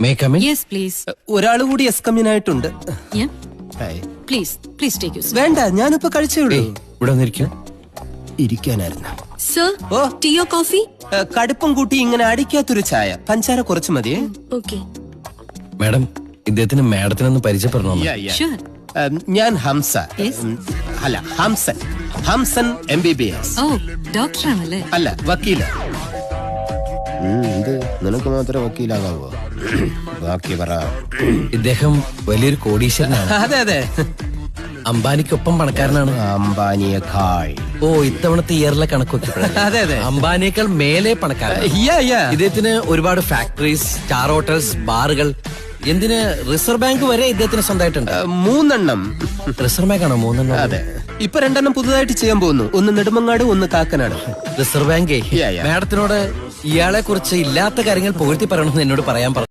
May I come in? Yes, please. ഒരാൾ കൂടി എസ്കമ്മിനായിട്ടുണ്ട്. Yeah. Please take your seat. വേണ്ട, ഞാനിപ്പോ കഴിച്ചേ ഉള്ളൂ. ഇവിടെ വന്നിരിക്കും. ഇരിക്കാനായിരുന്നു. Sir, Oh. tea or coffee? കടുപ്പം കൂട്ടി ഇങ്ങനെ അടിക്കാത്തൊരു ചായ. പഞ്ചാര കുറച്ച് മതിയേ. Okay. മാഡം, ഇദ്ദേഹത്തിന് മാഡത്തിനൊന്ന് പരിചയപ്പെടണോ? Sure. ഞാൻ ഹംസ. Yes. അല്ല, ഹംസൻ MBBS. Oh, doctor ആണല്ലേ? അല്ല, വക്കീല. നിനക്ക് മാത്രമേ വക്കീലാകാവോ? ബാക്കി പറ. ഇദ്ദേഹം വലിയൊരു കോടീശ്വരനാണ്. അതെ. അംബാനിക്കൊപ്പം പണക്കാരനാണ്. അംബാനിയേക്കാൾ. ഓ, ഇത്തവണത്തെ ഇയറിലെ കണക്കൊക്കെ അതെ. അംബാനിയേക്കാൾ മേലെ പണക്കാരൻ. ഇദ്ദേഹത്തിന് ഒരുപാട് ഫാക്ടറീസ്, സ്റ്റാർ ഹോട്ടൽസ്, ബാറുകൾ, എന്തിന് റിസർവ് ബാങ്ക് വരെ ഇദ്ദേഹത്തിന് സ്വന്തമായിട്ടുണ്ട്. 3 എണ്ണം. റിസർവ് ബാങ്ക് ആണോ 3 എണ്ണം? അതെ. ഇപ്പൊ 2 എണ്ണം പുതുതായിട്ട് ചെയ്യാൻ പോകുന്നു. ഒന്ന് നെടുമങ്ങാട്, ഒന്ന് കാക്കനാട്. റിസർവ് ബാങ്കേ മാഡത്തിനോട് ഇയാളെ കുറിച്ച് ഇല്ലാത്ത കാര്യങ്ങൾ പുകഴ്ത്തി പറയണമെന്ന് എന്നോട് പറയാൻ പറഞ്ഞു.